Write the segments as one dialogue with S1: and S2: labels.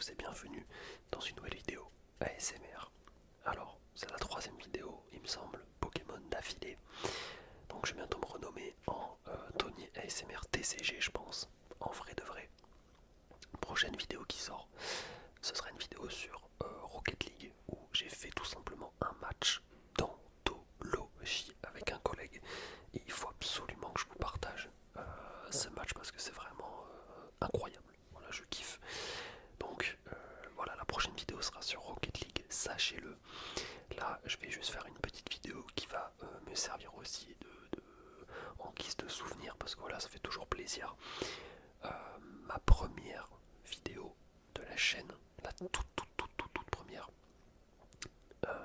S1: tous et bienvenue dans une nouvelle vidéo ASMR. Alors, c'est la troisième vidéo, il me semble, Pokémon d'affilée. Donc je vais bientôt me renommer en Tony ASMR TCG, je pense, en vrai de vrai. Prochaine vidéo qui sort, ce sera une vidéo sur Rocket League où j'ai fait tout simplement un match d'anthologie avec un collègue. Et il faut absolument que je vous partage ce match parce que c'est vraiment incroyable. Voilà, je kiffe. Donc voilà, la prochaine vidéo sera sur Rocket League, sachez-le. Là, je vais juste faire une petite vidéo qui va me servir aussi en guise de souvenir parce que voilà, ça fait toujours plaisir. Euh, Ma première vidéo de la chaîne, la toute première,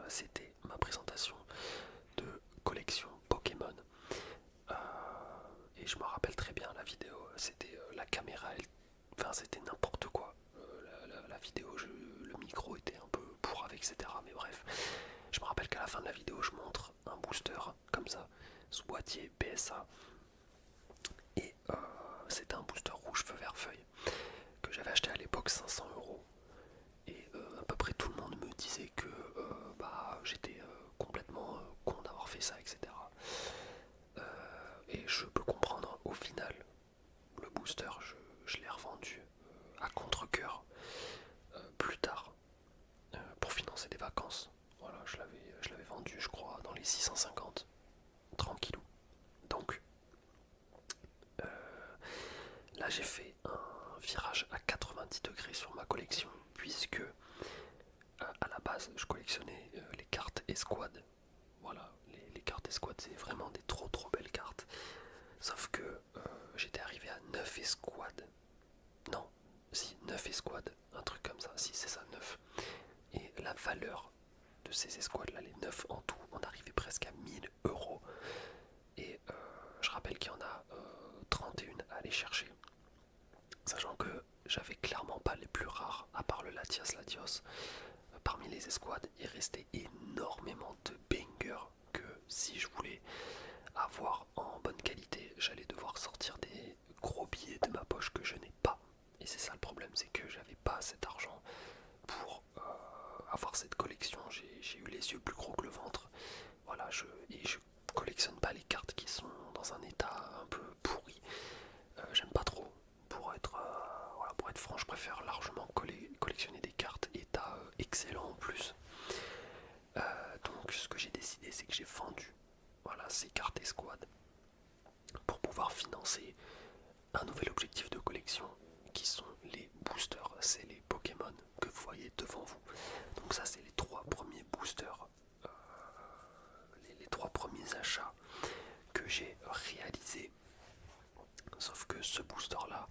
S1: c'était ma présentation de collection Pokémon. Euh, et je me rappelle très bien la vidéo, c'était la caméra, enfin c'était n'importe quoi. La vidéo, le micro était un peu pourrave, etc. Mais bref, je me rappelle qu'à la fin de la vidéo, je montre un booster comme ça, sous boîtier PSA. Et c'était un booster rouge feu vert feuille que j'avais acheté à l'époque 500 €. Et à peu près tout le monde me disait que j'étais complètement con d'avoir fait ça, etc. Et je peux comprendre, au final, le booster, je l'ai revendu à contre-coeur plus tard pour financer des vacances. Voilà, je l'avais vendu, je crois, dans les 650, tranquillou. Donc là, j'ai fait un virage à 90 degrés sur ma collection, puisque à la base, je collectionnais les cartes escouade. Voilà, les cartes escouade, c'est vraiment des trop belles cartes. Sauf que j'étais arrivé à 9 escouades. Non, si, 9 escouades, un truc comme ça, si c'est ça, 9. Et la valeur de ces escouades là, les 9 en tout, on arrivait presque à 1000 €. Et je rappelle qu'il y en a 31 à aller chercher. Sachant que j'avais clairement pas les plus rares, à part le Latias Latios. Parmi les escouades, il restait énormément de bangers que si je voulais avoir en bonne qualité, j'allais devoir sortir des gros billets de ma poche que je n'ai pas. Et c'est ça le problème, c'est que j'avais pas cet argent pour avoir cette collection. J'ai eu les yeux plus gros que le ventre. Voilà, et je collectionne pas les cartes qui sont dans un état un peu pourri. J'aime pas trop. Pour être franc, je préfère largement collectionner des cartes état excellent en plus. Donc ce que j'ai décidé, c'est que j'ai vendu ces cartes escouade pour pouvoir financer un nouvel objectif de collection qui sont les boosters. C'est les Pokémon que vous voyez devant vous. Donc ça, c'est les trois premiers boosters, les trois premiers achats que j'ai réalisés. Sauf que ce booster là,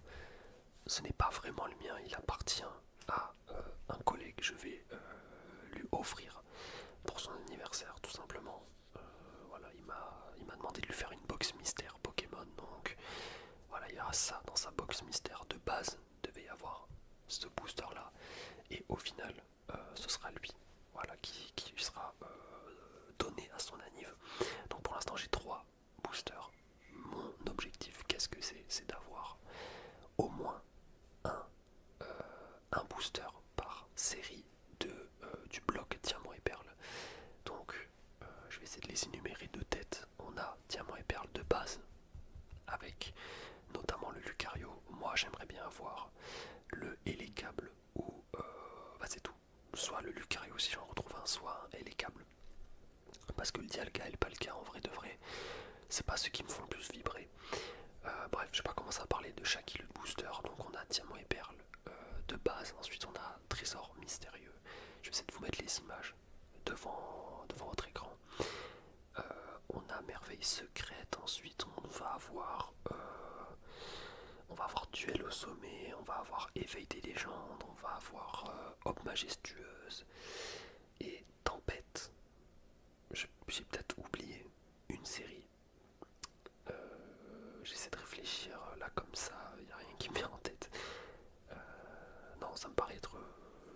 S1: ce n'est pas vraiment le mien, il appartient à un collègue. Je vais lui offrir pour son anniversaire tout simplement. Voilà, il m'a demandé de lui faire une box mystère Pokémon, donc voilà, il y aura ça dans sa box mystère de base. Il devait y avoir ce booster là, et au final, ce sera lui, voilà, qui lui sera donné à son anniv. Donc pour l'instant, j'ai trois boosters. Mon objectif, qu'est-ce que c'est? C'est d'avoir au moins un, un booster par série du bloc Diamant et Perle. Donc je vais essayer de les énumérer de tête. On a Diamant et Perle de base, avec notamment le Lucario. Moi j'aimerais bien avoir le Hélicable ou c'est tout. Soit le Lucario si j'en retrouve un, soit un Hélicable. Parce que le Dialga et le Palkia en vrai de vrai, c'est pas ceux qui me font le plus vibrer. Bref, je vais pas commencer à parler de chaque île booster. Donc on a Diamant et Perle de base, ensuite on a Trésor Mystérieux. Je vais essayer de vous mettre les images devant votre écran. On a Merveille Secrète, ensuite on va avoir Duel au sommet, on va avoir Éveil des légendes, on va avoir Aube majestueuse et Tempête. J'ai peut-être oublié une série. J'essaie de réfléchir là comme ça, il n'y a rien qui me vient en tête. Non, ça me paraît être.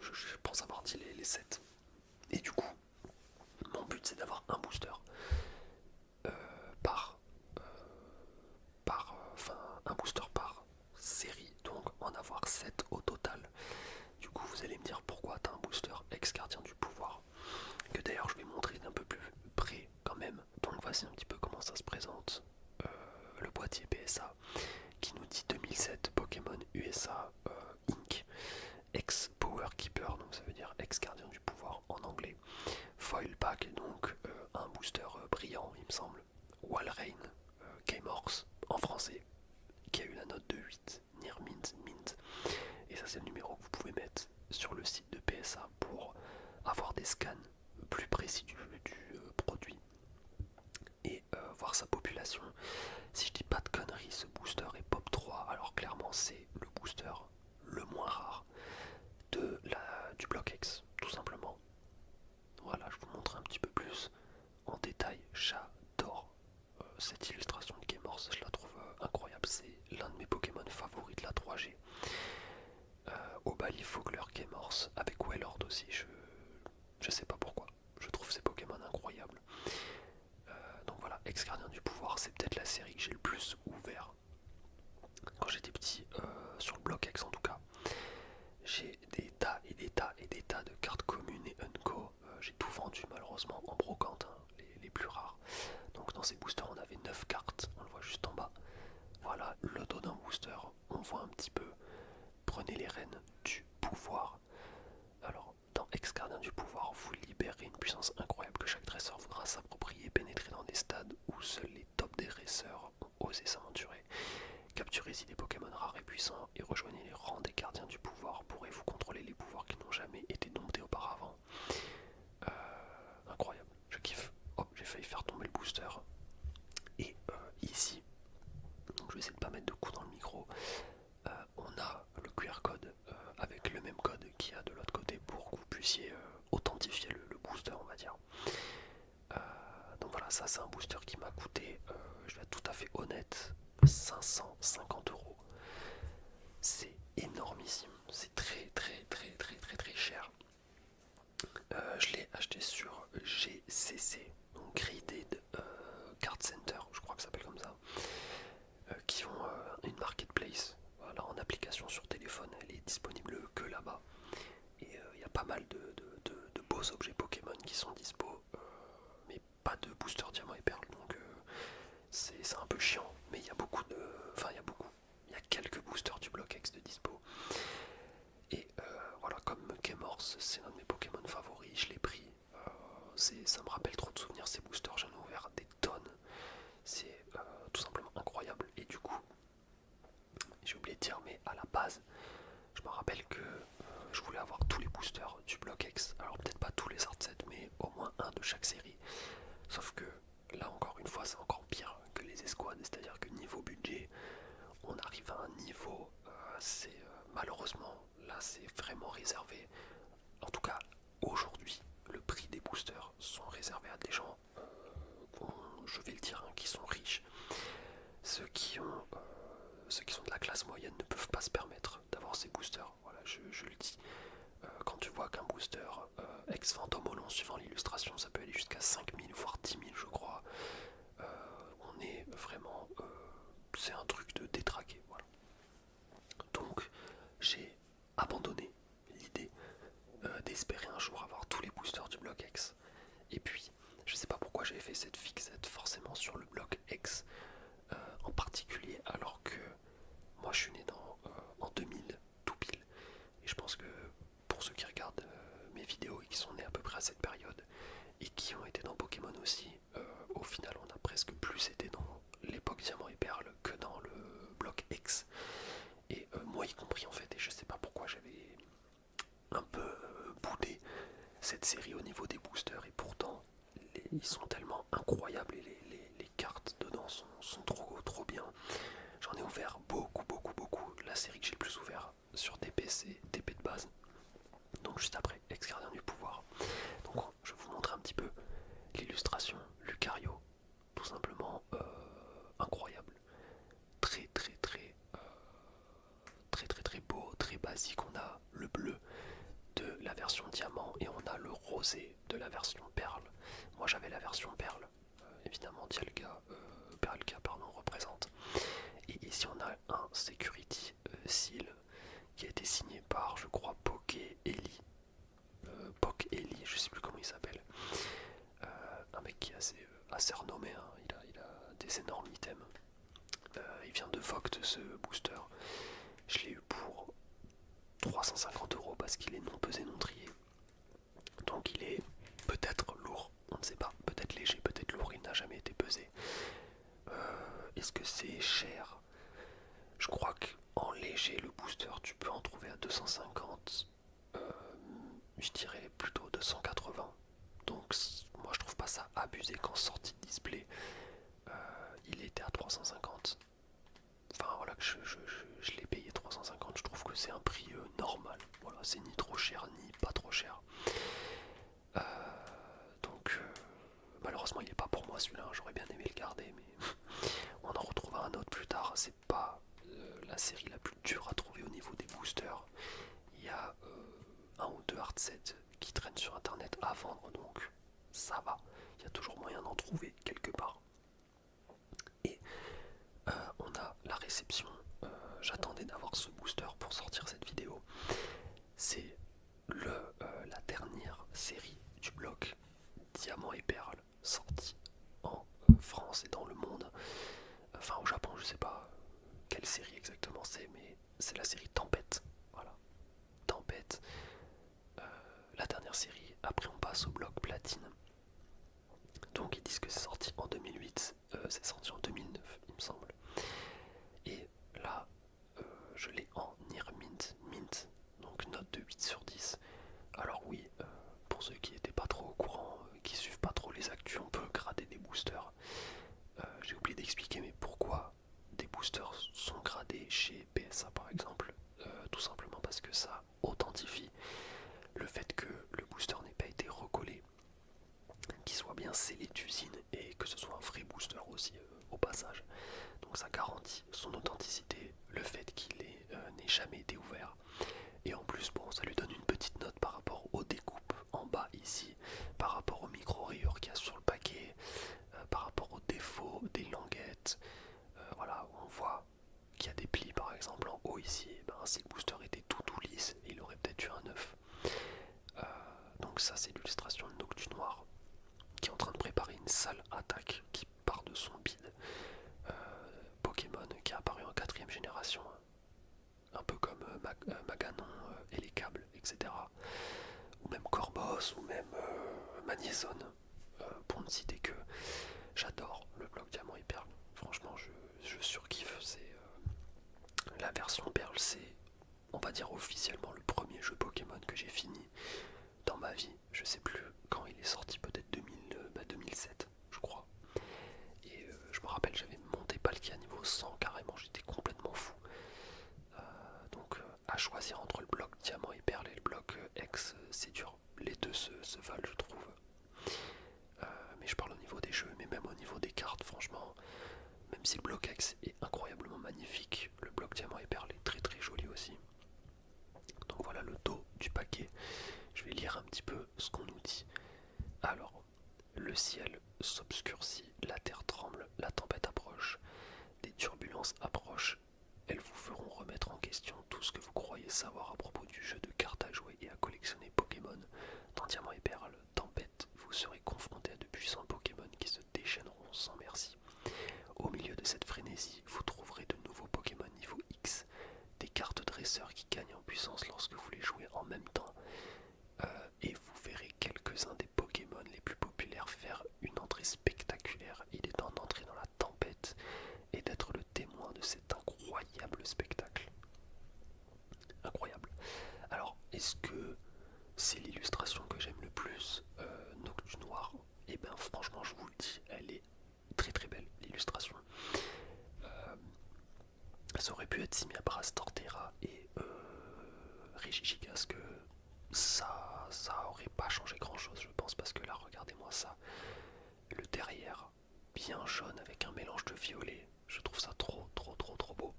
S1: Je pense avoir dit les 7. Et du coup, mon but c'est d'avoir un booster euh, par. Enfin, un booster par série, donc en avoir 7 au total. Du coup, vous allez me dire pourquoi t'as un booster ex-gardien du pouvoir, que d'ailleurs je vais montrer d'un peu plus près quand même. Donc voici un petit peu comment ça se présente. Le boîtier PSA qui nous dit 2007 Pokémon USA Inc. Ex-Power Keeper, donc ça veut dire ex-gardien du pouvoir en anglais. Foil pack, donc un booster brillant, il me semble. Walrein, K-Morse en français, qui a eu la note de 8, Near Mint, Mint. Et ça, c'est le numéro que vous pouvez mettre sur le site de PSA pour avoir des scans plus précis du produit et voir sa population. Si je dis pas de conneries, ce booster est Pop 3, alors clairement, c'est le booster le moins rare du bloc X, tout simplement. Voilà, je vous montre un petit peu plus en détail. J'adore cette illustration de K-Morse, je la trouve incroyable. C'est l'un de mes Pokémon favoris de la 3G. Obali, Fogler, K-Morse, avec Wailord aussi, je sais pas pourquoi. Je trouve ces Pokémon incroyables. Donc voilà, Ex-Gardien du Pouvoir, c'est peut-être la série que j'ai le plus ouvert quand j'étais petit, sur le bloc X en tout cas. J'ai des tas et des tas et des tas de cartes communes et Unco. J'ai tout vendu malheureusement en brocante, hein, les plus rares. Donc dans ces boosters on avait 9 cartes, on le voit juste en bas. Voilà le dos d'un booster, on voit un petit peu. Prenez les rênes du pouvoir. Alors dans Ex-Gardien du Pouvoir, vous libérez une puissance incroyable que chaque dresseur voudra s'approprier, pénétrer dans des stades où seuls les top dresseurs ont osé s'aventurer. Capturez-y des Pokémon rares et puissants et rejoignez les rangs des gardiens du pouvoir. Pourrez-vous contrôler les pouvoirs qui n'ont jamais été domptés auparavant. Incroyable, je kiffe. Hop, j'ai failli faire tomber le booster. Et ici, donc je vais essayer de pas mettre de coups dans le micro, on a le QR code avec le même code qu'il y a de l'autre côté pour que vous puissiez authentifier le booster, on va dire. Donc voilà, ça c'est un booster qui m'a coûté, je vais être tout à fait honnête, 550€. C'est énormissime, c'est très très très très très très cher. Je l'ai acheté sur GCC, donc Graded Card Center, je crois que ça s'appelle comme ça, qui ont une marketplace. Voilà, en application sur téléphone, elle est disponible que là-bas. Et il y a pas mal de beaux objets Pokémon qui sont dispo, mais pas de booster diamant et perle, donc c'est un peu chiant. Mais il y a beaucoup de. Enfin, il y a quelques boosters du bloc X de dispo. Et voilà, comme K-Morse, c'est l'un de mes Pokémon favoris, je l'ai pris. Ça me rappelle trop de souvenirs, ces boosters, j'en ai ouvert des tonnes. C'est tout simplement incroyable. Et du coup, j'ai oublié de dire, mais à la base, je me rappelle que je voulais avoir tous les boosters du bloc X. Alors peut-être pas tous les art sets, mais au moins un de chaque série. Sauf que là encore une fois, c'est encore pire que les escouades. C'est-à-dire que niveau budget, on arrive à un niveau, c'est malheureusement, là c'est vraiment réservé. En tout cas, aujourd'hui, le prix des boosters sont réservés à des gens, je vais le dire, hein, qui sont riches. Ceux qui sont de la classe moyenne ne peuvent pas se permettre d'avoir ces boosters. Voilà, je le dis. Quand tu vois qu'un booster ex-Fantomolon, suivant l'illustration, ça peut aller jusqu'à 5000 voire 10 000, je crois. On est vraiment. C'est un truc de détraqué. Voilà. Donc, j'ai abandonné l'idée d'espérer un jour avoir tous les boosters du bloc X. Et puis, je sais pas pourquoi j'avais fait cette fixette forcément sur le bloc X en particulier, alors que moi je suis né en 2000, tout pile. Et je pense que pour ceux qui regardent mes vidéos et qui sont nés à peu près à cette période et qui ont été dans Pokémon aussi, au final on a presque plus été dans l'époque Diamant et Perle que dans le bloc X. Et moi y compris en fait, et je sais pas pourquoi j'avais un peu boudé cette série au niveau des boosters, et pourtant ils sont tellement incroyables et les cartes dedans sont trop bien. J'en ai ouvert beaucoup. La série que j'ai le plus ouvert sur TP, c'est TP de base. Donc juste après, Ex-Gardien du Pouvoir. Donc je vais vous montrer un petit peu l'illustration. Lucario, tout simplement incroyable. Très beau, très basique. On a le bleu de la version diamant et on a le rosé de la version perle. Moi j'avais la version perle, évidemment Dialga, Perlka pardon, représente. Et ici on a un Security Seal qui a été signé par, je crois, Poké, Eli sais plus comment il s'appelle. Un mec qui est assez renommé, hein. Il a des énormes items. Il vient de Vogt ce booster. Je l'ai eu pour 350 € parce qu'il est non pesé, non trié. Donc il est peut-être lourd, on ne sait pas, peut-être léger, peut-être lourd, il n'a jamais été pesé. Est-ce que c'est cher? Je crois qu'en léger, le booster, tu peux en trouver à 250, je dirais plutôt 280. Donc moi je trouve pas ça abusé qu'en sortie de display, il était à 350. Enfin voilà, que je l'ai payé 350, je trouve que c'est un prix normal. Voilà, c'est ni trop cher ni pas trop cher. Euh, donc malheureusement il n'est pas pour moi celui-là, j'aurais bien aimé le garder, mais on en retrouvera un autre plus tard. C'est pas la série la plus dure à trouver au niveau des boosters. Il y a un ou deux hard sets qui traînent sur internet à vendre, donc ça va, il y a toujours moyen d'en trouver quelque part. Et on a la réception. J'attendais d'avoir ce booster pour sortir cette vidéo. C'est la dernière série du bloc Diamant et Perle sortie en France et dans le monde. Enfin au Japon, je sais pas quelle série exactement c'est, mais c'est la série Tempête. Voilà, Tempête, la dernière série. Après on passe au bloc Platine. Donc ils disent que c'est sorti en 2008, c'est sorti en 2009 il me semble. Et là, je l'ai en Near Mint, donc note de 8/10. Alors oui, pour ceux qui n'étaient pas trop au courant, qui suivent pas trop les actus, on peut grader des boosters. J'ai oublié d'expliquer, mais pourquoi des boosters sont gradés chez PSA par exemple. Tout simplement parce que ça authentifie le fait que le booster n'ait pas été recollé, qu'il soit bien scellé d'usine et que ce soit un vrai booster aussi au passage. Donc ça garantit son authenticité, le fait qu'il n'ait jamais été ouvert. Et en plus, bon, ça lui donne une petite note par rapport aux découpes en bas ici, par rapport aux micro-rayures qu'il y a sur le paquet, par rapport aux défauts des languettes. Voilà, on voit qu'il y a des plis par exemple en haut ici. Ben, si le booster était tout lisse, il aurait peut-être eu un 9. Donc ça c'est l'illustration de Noctu Noir qui est en train de préparer une sale attaque qui part de son bide. Pokémon qui est apparu en 4ème génération, un peu comme Maganon et les câbles, etc. Ou même Corboss, ou même Magnézone, pour ne citer que. J'adore le bloc Diamant et Perle, franchement je surkiffe. La version Perle, c'est, on va dire officiellement, le premier jeu Pokémon que j'ai fini dans ma vie. Je sais plus quand il est sorti, peut-être 2007 je crois. Et je me rappelle, j'avais monté Palkia niveau 100 carrément, j'étais complètement fou. Donc à choisir entre le bloc Diamant et Perle et le bloc X, c'est dur. Les deux se valent, je trouve. Mais je parle au niveau des jeux, mais même au niveau des cartes, franchement, même si le bloc X est incroyablement magnifique, le bloc Diamant et Perle est très très joli aussi. Donc voilà le dos du paquet. Je vais lire un petit peu ce qu'on nous dit. Alors, le ciel s'obscurcit, la terre tremble, la tempête approche, des turbulences approchent. Elles vous feront remettre en question tout ce que vous croyez savoir à propos du jeu de cartes à jouer et à collectionner Pokémon. Dans Diamant et Perle, Tempête, vous serez confronté à de puissants Pokémon qui se déchaîneront sans merci. Au milieu de cette frénésie, vous trouverez de nouveaux Pokémon niveau X, des cartes dresseurs qui gagnent en puissance lorsque vous les jouez en même temps, et vous verrez quelques-uns des Pokémon les plus populaires faire une entrée spectaculaire. Il est temps d'entrer dans la tempête et d'être le témoin de cet incroyable spectacle. Incroyable. Alors, est-ce que c'est l'illustration que j'aime le plus, Noctu Noir? Et ben franchement, je vous le dis, elle est très très belle, l'illustration. Ça aurait pu être Simia Brass Torterra et Regigigas, que ça aurait pas changé grand chose, je pense, parce que là, regardez-moi ça. Le derrière, bien jaune avec un mélange de violet, je trouve ça trop beau.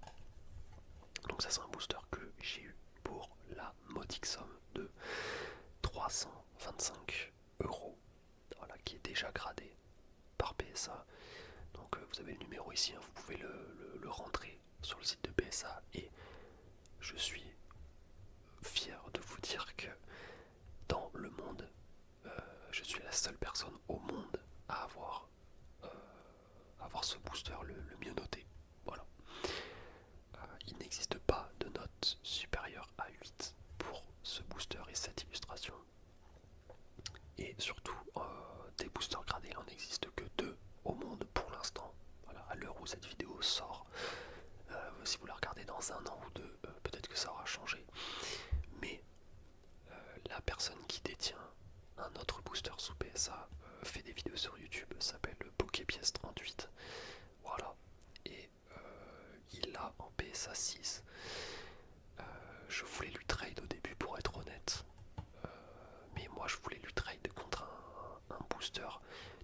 S1: Donc ça, c'est un booster que j'ai eu pour la modique somme de 325 €, voilà, qui est déjà gradé par PSA. Donc vous avez le numéro ici, hein, vous pouvez le rentrer sur le site de PSA, et je suis fier de vous dire que dans le monde personne au monde à avoir ce booster le mieux noté. Voilà. Il n'existe pas de note supérieure à 8 pour ce booster et cette illustration. Et surtout, des boosters gradés, il n'en existe que 2 au monde pour l'instant. Voilà, à l'heure où cette vidéo sort. Si vous la regardez dans un an ou deux, peut-être que ça aura changé. Mais la personne qui détient un autre booster sous PSA fait des vidéos sur YouTube, s'appelle Poképièce38. Voilà. Et il l'a en PSA 6. Je voulais lui trade au début pour être honnête. Mais moi je voulais lui trade contre un booster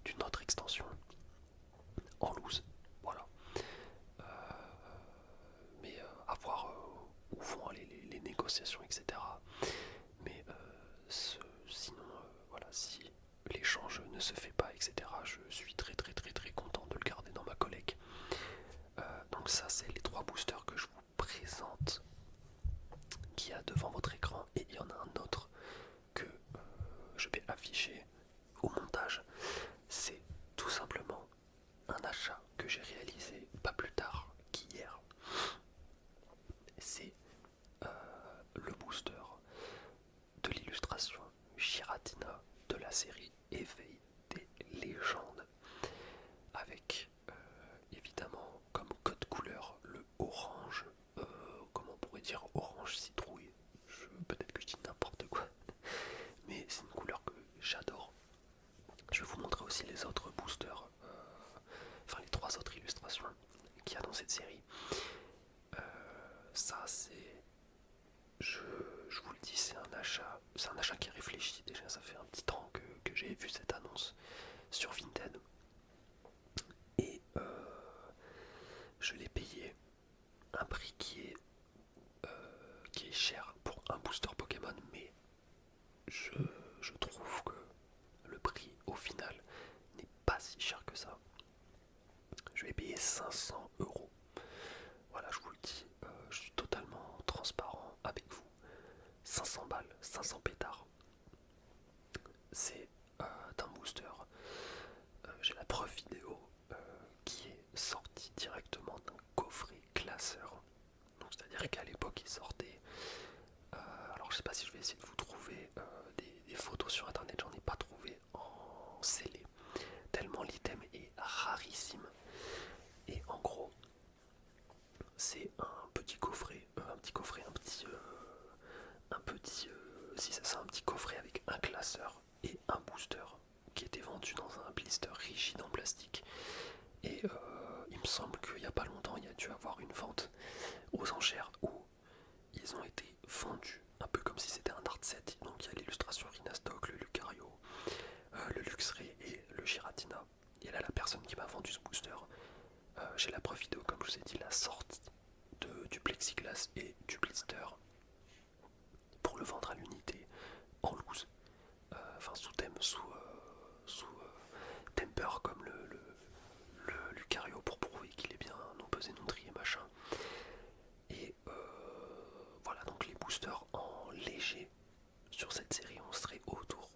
S1: d'une autre extension en loose. Voilà. Mais à voir où vont aller les négociations, etc. Mais sinon, voilà, si l'échange ne se fait pas, etc., je suis très très très très content de le garder dans ma collecte. Donc ça, c'est les 3 boosters que je vous présente, qu'il y a devant votre écran, et il y en a un autre que je vais afficher au montage. C'est tout simplement un achat que j'ai réalisé pas plus tard qu'hier. C'est le booster de l'illustration Giratina de la série Éveil des légendes, avec évidemment comme code couleur le orange, comment on pourrait dire, orange citrouille. Peut-être que je dis n'importe quoi, mais c'est une couleur que j'adore. Je vais vous montrer aussi les autres boosters, enfin les 3 autres illustrations qu'il y a dans cette série. Ça c'est, je vous le dis, c'est un achat qui est réfléchi. Déjà ça fait un petit temps que j'ai vu cette annonce sur Vinted, et je l'ai payé un prix qui est cher pour un booster Pokémon, mais je trouve que le prix au final n'est pas si cher que ça. Je vais payer 500 €. Voilà, je vous le dis, je suis totalement transparent avec vous. 500 balles, 500 pétards. C'est d'un booster. J'ai la preuve vidéo qui est sortie directement d'un coffret classeur. Donc c'est-à-dire qu'à l'époque il sortait. Alors je sais pas si je vais essayer de vous trouver des photos sur internet, j'en ai pas trouvé en scellé. Tellement l'item est rarissime. Et en gros, c'est un petit coffret, si c'est ça, un petit coffret avec un classeur et un booster qui était vendu dans un blister rigide en plastique. Et il me semble qu'il n'y a pas longtemps, il y a dû avoir une vente aux enchères où ils ont été vendus un peu comme si c'était un art set. Donc il y a l'illustration Rhinastock, le Lucario, le Luxray et le Giratina. Et là, la personne qui m'a vendu ce booster, j'ai la preuve vidéo, comme je vous ai dit, la sortie du plexiglas et du blister pour le vendre à l'unité en loose, enfin sous thème, sous temper comme le Lucario, pour prouver qu'il est bien non pesé, non trié, machin. Et voilà, donc les boosters en léger sur cette série, on serait autour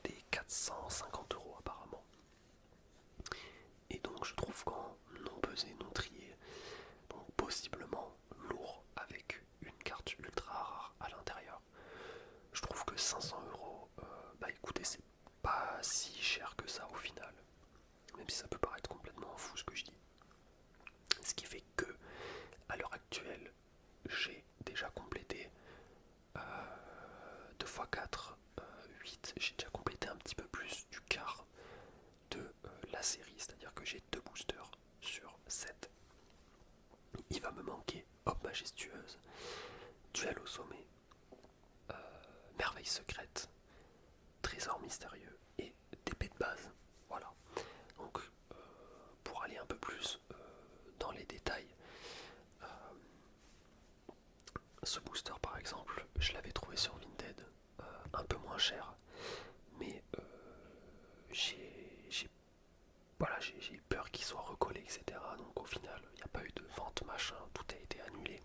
S1: des 450 € apparemment. Et donc je trouve qu'en non pesé, non trié, donc possiblement lourd avec une carte ultra rare à l'intérieur, je trouve que 500 €, bah écoutez, c'est pas si cher que ça au final, même si ça peut paraître complètement fou ce que je dis. Ce qui fait que, à l'heure actuelle, j'ai déjà complété 2 x 4, 8, j'ai déjà complété un petit peu plus du quart de la série, c'est-à-dire que j'ai 2 boosters sur 7. Il va me manquer Hope Majestueuse, Duel au sommet, Merveille secrète, Trésor mystérieux et d'épée de base. Voilà. Donc pour aller un peu plus dans les détails, ce booster par exemple, je l'avais trouvé sur Vinted un peu moins cher, mais j'ai peur qu'il soit recollé, etc. Donc au final, il n'y a pas eu de vente, machin, tout a été annulé.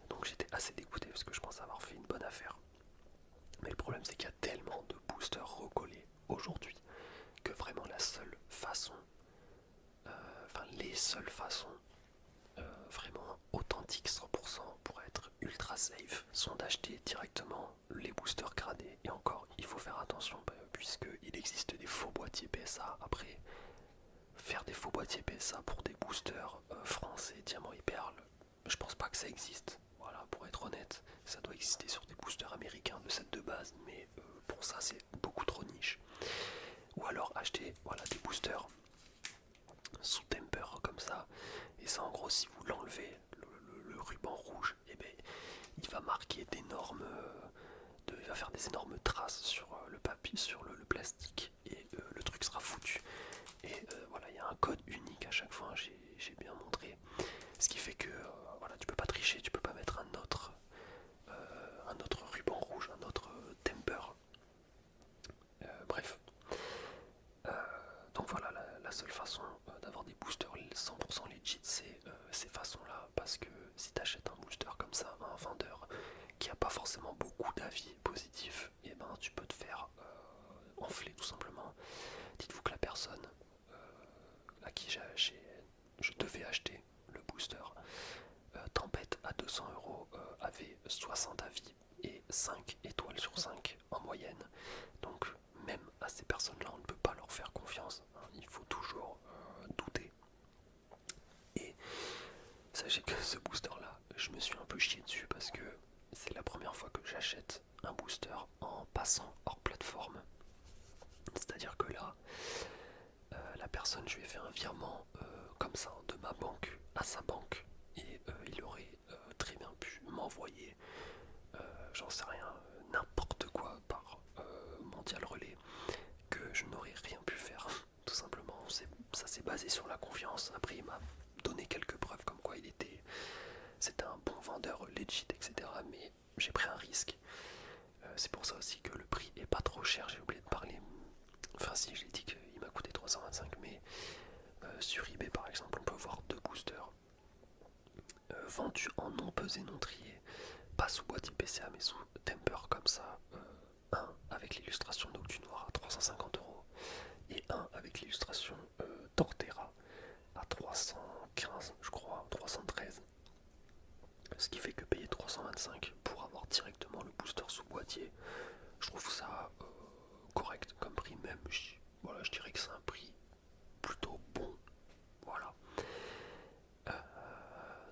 S1: Donc j'étais assez dégoûté parce que je pense avoir fait une bonne affaire. Mais le problème c'est qu'il y a tellement de boosters recollés aujourd'hui ultra safe sont d'acheter directement les boosters gradés. Et encore, il faut faire attention puisqu'il existe des faux boîtiers PSA. Après, faire des faux boîtiers PSA pour des boosters français, diamants et perles, je pense pas que ça existe. Voilà, pour être honnête, ça doit exister sur des boosters américains de set de base, mais pour ça c'est beaucoup trop niche. Ou alors acheter voilà, des boosters sous temper comme ça, et ça en gros si vous l'enlevez, le ruban rouge, et ben il va marquer d'énormes, il va faire des énormes traces sur le papier, sur le plastique, et le truc sera foutu. Et voilà, il y a un code unique à chaque fois, j'ai bien montré. Ce qui fait que voilà, tu peux pas tricher, tu peux pas mettre un autre ruban rouge, un autre temper. Bref. Donc voilà, la seule façon d'avoir des boosters 100% legit, c'est ces façons-là. Parce que si tu achètes un booster comme ça à un vendeur qui a pas forcément beaucoup d'avis positifs, et ben tu peux te faire enfler tout simplement. Dites-vous que la personne à qui je devais acheter le booster Tempête à 200 € avait 60 avis et 5 étoiles sur 5 en moyenne. Donc même à ces personnes-là, on ne peut pas leur faire confiance. Hein. Il faut toujours douter. Et sachez que ce booster-là, je me suis un peu chié dessus parce que c'est la première fois que j'achète un booster en passant hors plateforme. C'est-à-dire que là, la personne, je lui ai fait un virement comme ça de ma banque à sa banque. Et il aurait très bien pu m'envoyer, j'en sais rien, n'importe quoi par Mondial Relais que je n'aurais rien pu faire. Tout simplement, ça s'est basé sur la confiance. Après, il m'a donné quelques preuves comme quoi c'était un bon vendeur legit, etc. Mais j'ai pris un risque. C'est pour ça aussi que le prix est pas trop cher. J'ai oublié de parler. Enfin, si, j'ai dit qu'il m'a coûté 325, mais sur eBay par exemple, on peut voir deux boosters vendus en non pesé, non trié, pas sous boîtier PCA mais sous temper comme ça. Un avec l'illustration Noctu Noir à 350 € et un avec l'illustration Torterra à 315, je crois, 313. Ce qui fait que payer 325 pour avoir directement le booster sous boîtier, je trouve ça correct comme prix même. Voilà, je dirais que c'est un prix plutôt bon. Voilà.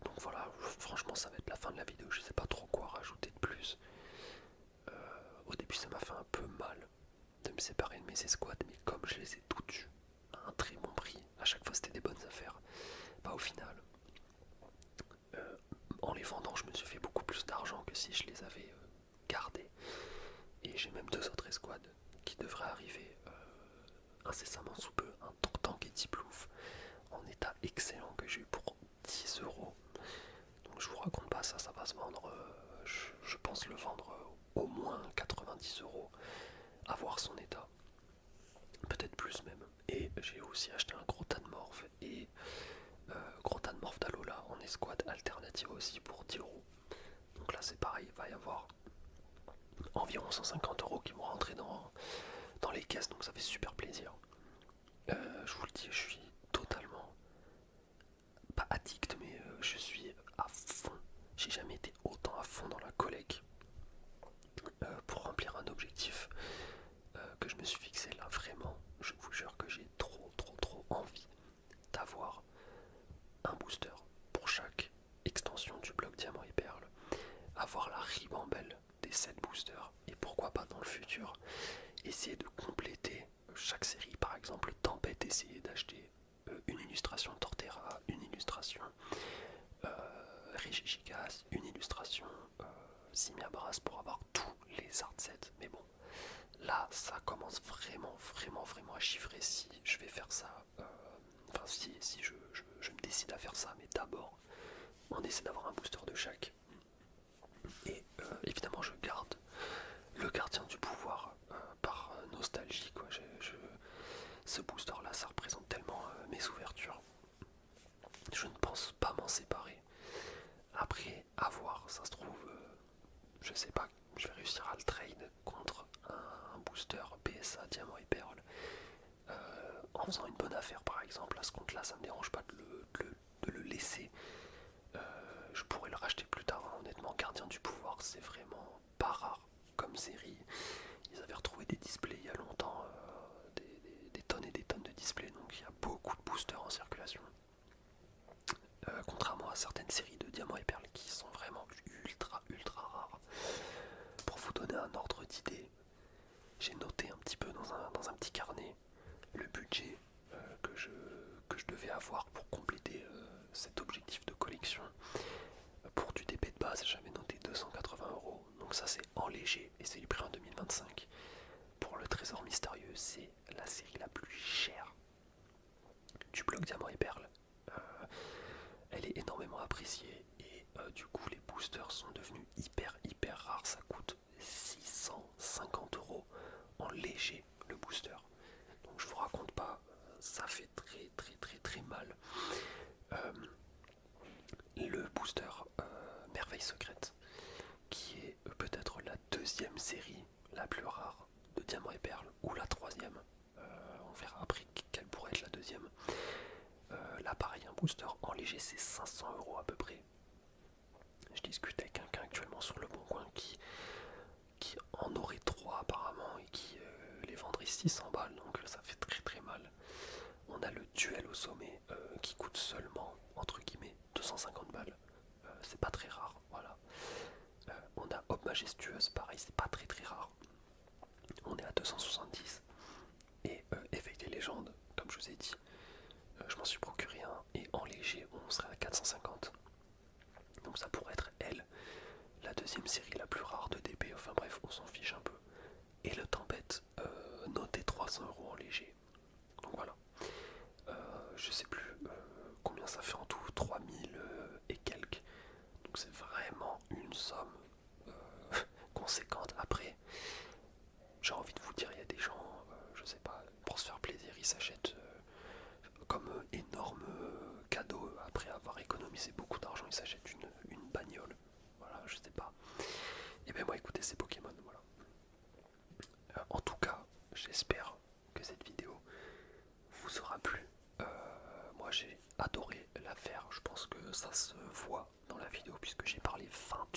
S1: Donc voilà, franchement ça va être la fin de la vidéo, je sais pas trop quoi rajouter de plus. Au début ça m'a fait un peu mal de me séparer de mes escouades, mais comme je les ai toutes eues à un très bon prix, à chaque fois c'était des bonnes affaires, bah au final, en les vendant je me suis fait beaucoup plus d'argent que si je les avais gardées. Et j'ai même deux autres escouades qui devraient arriver incessamment sous peu, un tank et Tiplouf en état excellent que j'ai eu pour 10 euros. Donc je vous raconte pas ça, ça va se vendre, je pense le vendre au moins 90 €, à voir son état, peut-être plus même. Et j'ai aussi acheté un gros tas de morph et gros tas de morph d'Alola en escouade alternative aussi pour 10 €. Donc là c'est pareil, il va y avoir environ 150 € qui vont rentrer dans les caisses, donc ça fait super plaisir. Je vous le dis, je suis totalement, pas addict, mais je suis à fond. J'ai jamais été autant à fond dans la collecte pour remplir un objectif que je me suis fixé là. Vraiment, je vous jure que j'ai trop envie d'avoir un booster pour chaque extension du bloc diamant et perle, avoir la ribambelle des 7 boosters, et pourquoi pas dans le futur essayer de compléter chaque série. Par exemple Tempête, essayer d'acheter une illustration Torterra, une illustration Regigigas, une illustration Simia Brass pour avoir tous les art sets. Mais bon, là ça commence vraiment à chiffrer si je vais faire ça. Enfin si je me décide à faire ça, mais d'abord on essaie d'avoir un booster de chaque. Et évidemment je garde le gardien du pouvoir par nostalgie quoi. Ce booster là ça représente tellement mes ouvertures. Je ne pense pas m'en séparer. Après, à voir, ça se trouve, je sais pas, je vais réussir à le trade contre un booster PSA Diamant et Perle en faisant une bonne affaire par exemple. À ce compte là ça me dérange pas de le laisser. Je pourrais le racheter plus tard, hein, honnêtement. Gardien du pouvoir boosters en circulation. Contrairement à certaines séries de diamants et perles qui sont vraiment ultra rares. Pour vous donner un ordre d'idée, j'ai noté un petit peu dans un petit carnet le budget que je devais avoir pour compléter cet objectif de collection. Pour du DP de base, j'avais noté 280€, donc ça c'est en léger et c'est du prix en 2025. Pour le trésor mystérieux, c'est la série la plus chère du bloc diamant et perles. Elle est énormément appréciée et du coup les boosters sont devenus hyper rares. Ça coûte 650€ en léger le booster. Donc je vous raconte pas, ça fait très mal. Le booster Merveille Secrète, qui est peut-être la deuxième série la plus rare de Diamants et Perles, ou la troisième, on verra après quelle pourrait être la deuxième. Là pareil, un booster en léger c'est 500€ à peu près. Je discute avec quelqu'un actuellement sur le Bon Coin qui en aurait 3 apparemment et qui les vendrait 600 balles, donc ça fait très mal. On a le duel au sommet qui coûte seulement entre guillemets 250 balles. C'est pas très rare, voilà. On a Aube Majestueuse, pareil, c'est pas très rare. On est à 270. Et Éveil des légendes, comme je vous ai dit, je m'en suis procuré un et en léger on serait à 450. Donc ça pourrait être elle, la deuxième série la plus rare de DP, enfin bref, on s'en fiche un peu. Et le Tempête, noté 300€ en léger. Donc voilà. Je sais plus combien ça fait en tout, 3000 et quelques. Donc c'est vraiment une somme conséquente. Après, j'ai envie de vous dire, il y a des gens, je sais pas, pour se faire plaisir, ils s'achètent comme énorme cadeau, après avoir économisé beaucoup d'argent, ils s'achètent une bagnole. Voilà, je sais pas. Et ben moi écoutez, c'est Pokémon, voilà. En tout cas, j'espère que cette vidéo vous aura plu. Moi j'ai adoré la faire, je pense que ça se voit dans la vidéo puisque j'ai parlé 20